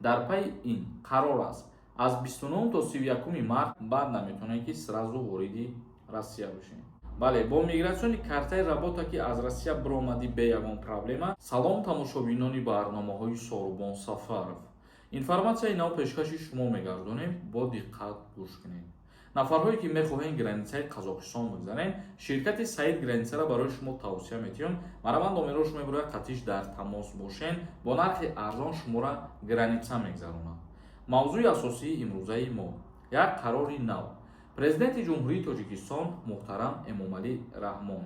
дар пайи ин қарор аст аз 29 то 31 март баъд наметонем ки сразу вориди Россия бошем. бале бо мигратсиони картаи работа ки аз Россия биромадӣ бе ягон проблема. Салом тамошобинони барномаҳои Сорубон Сафаров. Информатсияи нав пешкаши шумо мегардонем, бо диққат гӯш кунед. нафарҳое ки мехоҳем границаи Қазоқистон бигзарем, ширкати Саид границаро барои шумо тавсия метиҳам. Мараман номеро шумо мебарояд қатиш дар тамос бошен, бо нархи арзон шуморо граница мегзаронад. мавзӯи асосии имрӯзаи мо як қарори нав. Президенти ҷумҳурии Тоҷикистон муҳтарам Эмомалӣ Раҳмон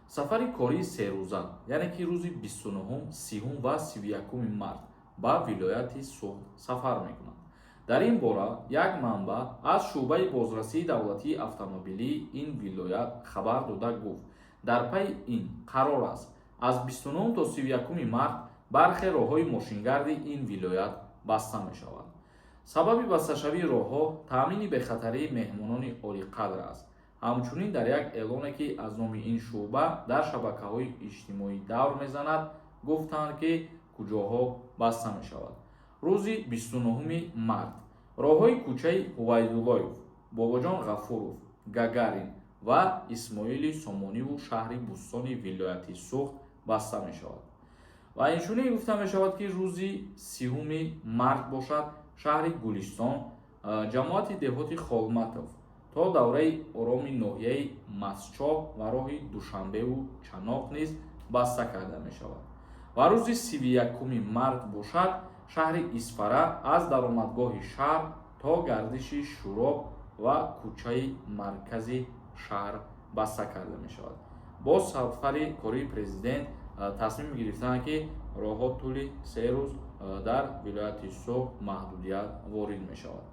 сафари кории серӯза, яъне ки рӯзи 29, 30 ва 31 март ба вилояти Суғд сафар мекунад. дар ин бора як манбаъ аз шуъбаи бозрасии давлатии автомобилии ин вилоят хабар дода гуфт, дар пайи ин қарор аст аз 29 то 31 март бархе роҳҳои мошингарди ин вилоят баста мешавад. сабаби басташавии роҳҳо таъмини бехатарии меҳмонони олиқадр аст. ҳамчунин дар як эълоне ки аз номи ин шуъба дар шабакаҳои иҷтимоӣ давр мезанад, гуфтанд ки куҷоҳо баста мешавад. рӯзи 29 март роҳҳои кӯчаи Ҳувайдуллоев, Бобоҷон Ғафуров, Гагарин ва Исмоили Сомониву шаҳри Бустони вилояти Суғд баста мешавад. ва инчунин гуфта мешавад ки рӯзи 30 март бошад шаҳри Гулистон, ҷамоати деҳоти Холматов то давраи ороми ноҳияи Масчоҳ ва роҳи Душанбеву Чаноқ низ баста карда мешавад. ва рӯзи 31 март бошад шаҳри Исфара аз даромадгоҳи шаҳр то гардиши Шуроб ва кӯчаи маркази шаҳр баста карда мешавад. бо сафари кории президент тасмим гирифтанд ки роҳҳо тӯли 3 рӯз дар вилояти Суғд маҳдудият ворид мешавад.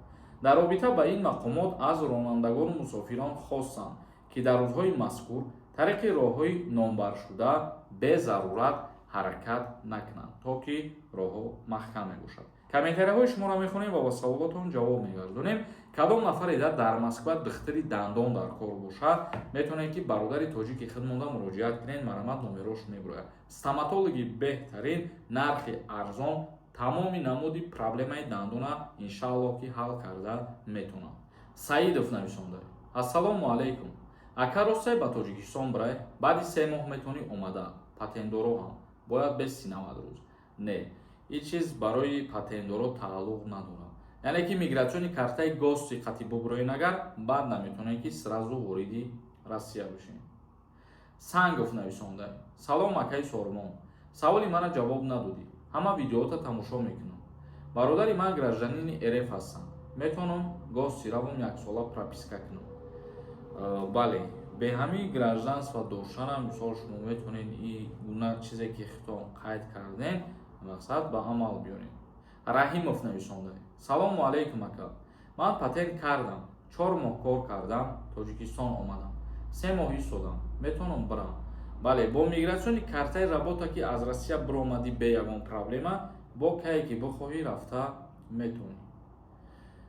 дар робита ба ин мақомот аз ронандагону мусофирон хостанд ки дар рӯзҳои мазкур тариқи роҳҳои номбаршуда бе зарурат ҳаракат накунанд, то ки роҳҳо маҳкам мебошад. комментарияҳои шуморо мехонем ва ба саволотон ҷавоб мегардонем. кадом нафарида дар Москва духтари дандон дар кор бошад, метавонед ки бародари тоҷики хидмонда муроҷиат кунед. марамат номерош мебарояд. стоматологи беҳтарин, нархи арзон, тамоми намуди проблемаи дандона иншааллоҳ ки ҳал карда метавонад. Саидов нависонда. Ассалому алайкум. ака ростай ба Тоҷикистон барай? баъди 3 моҳ метавонӣ омада. патентдоро ҳам бояд бести 90 рӯз. Не, ин чиз барои патентдоро тааллуқ надорад. яъне ки мигратсиони картаи гости қатъи буброин агар баъд наметавонем ки сразу вориди Россия бошем. Сангов нависонда. Салом акаи Сормон. саволи мара ҷавоб надодӣ. ҳама видеота тамошо мекунам. бародари ман гражданини РФ ҳастам. метавонам гости равон 1 сола прописка кунам. бале бе ҳамин гражданство доштанам мисол шумо метавонед ин гуна чизе ки хитон қайд карден мақсад ба амал биёред. Раҳимов нависонда. Салому алайкум ака. ман патент кардам. 4 моҳ кор кардам, Тоҷикистон омадам. 3 моҳ истодам. метавонам барам. бале бо мигратсиони картаи работа ки аз Россия биромадӣ бе ягон проблема, бо кае ки бихоҳӣ рафта метавонӣ.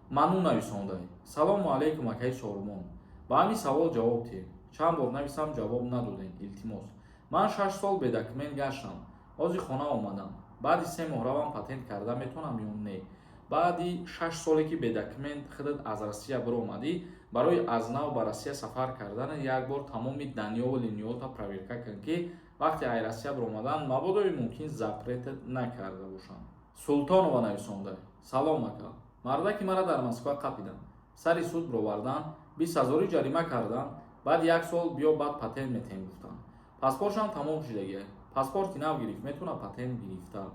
Ману нависонда. Салому алайкум акаи Сормон. ба ҳамин савол ҷавоб диҳед. чанд бор нависам, ҷавоб надодем. илтимос. ман 6 сол бедокумент гаштам. ҳозир хона омадам. баъди 3 моҳ равам патент карда метавонам ё не? баъди 6 соле ки бедокумент худат аз Россия биромадӣ, барои аз нав ба Россия сафар кардан як бор тамоми данё ва линиёта проверка кун ки вақте ай Россия биромадан мабодои мумкин запретат накарда бошанд. Султонова нависонда. Салом ака. мардаки мара дар Москва қапидам. сари суд бировардан, 20 000 ҷарима кардан, баъд 1 сол биё баъд патент метем гуфтанд. паспортшам тамом шудагия. паспорти нав гирифт, метавонам патент гирифта.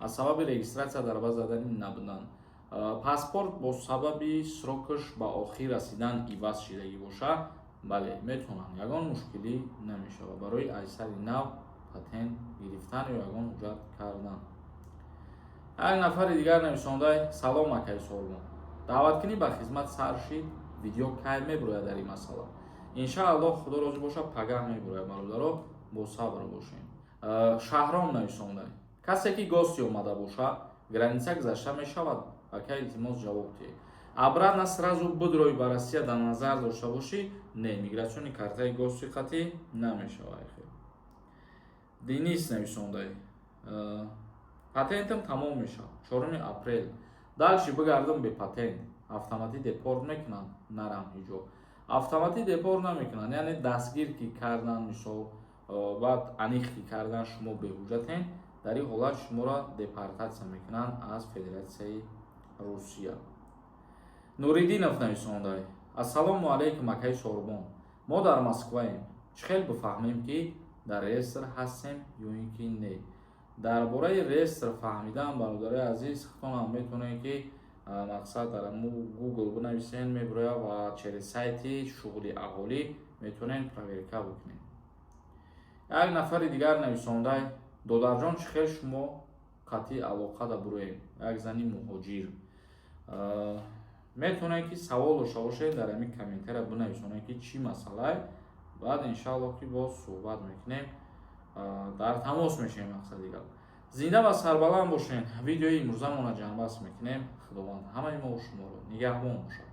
аз сабаби регистратсия дар ба задани набудан. паспорт бо сабаби срокаш ба охир расидан иваз шудагӣ боша, бале метавонам, ягон мушкилӣ намешавад барои айсари нав патент гирифтан ё ягон ҳуҷҷат кардан. як нафари дигар нависонда. Салом акаи Сормон. даъваткунӣ ба хизмат сар шид, видео кай мебарояд дар ин масъала. иншааллоҳ худо розӣ боша пагаҳ мебарояд. бародаро бо сабр бошем. Шаҳром нависонда. касе ки гости омада бошад, граница гузашта мешавад? ака илтимос ҷавоб диҳед. абрана сразу бидрои ба Россия дар назар дошта бошӣ? Не, мигратсиони картаи гости қатъӣ намешавад. Денис нависонда. патентам тамом мешавад 4 апрел. Дальше бигардам бе патент. Автоматик депорт мекунанд, нарам ҳиҷоб. Автоматик депорт намекунанд, яъне дастгир ки кардан, мисол баъд аниқ ки кардан шумо беҳуҷҷатен, дар ин ҳолат шуморо депортатсия мекунанд аз Федератсияи Русия. Нуриддинов нависондай: Ассалому алайкум акаи Сорбон. Мо дар Москваем. Чӣ хел бифаҳмем ки дар реестр ҳастем ё ин ки не? Дар бораи реестр фаҳмидан, бародари азиз, худтонам метавонед ки мақсад дар Google бинависен, мебирояд ва через сайти шуғули аҳолӣ метавонед проверка бикунед. Як нафари дигар нависондай: Додарҷон, чӣ хел шумо қатъи алоқа да буроем? Як зани муҳоҷир. Метавонед ки савол дошта бошед, дар ҳамин комментария бинависонед ки чӣ масъалае. Баъд иншааллоҳ ки боз суҳбат мекунем, дар тамос мешавем мақсади гап. Зинда ва сарбаланд бошед. Видеои имрӯзамона ҷанбаст мекунем. Худованд ҳамаи мо шуморо нигаҳбон бошад.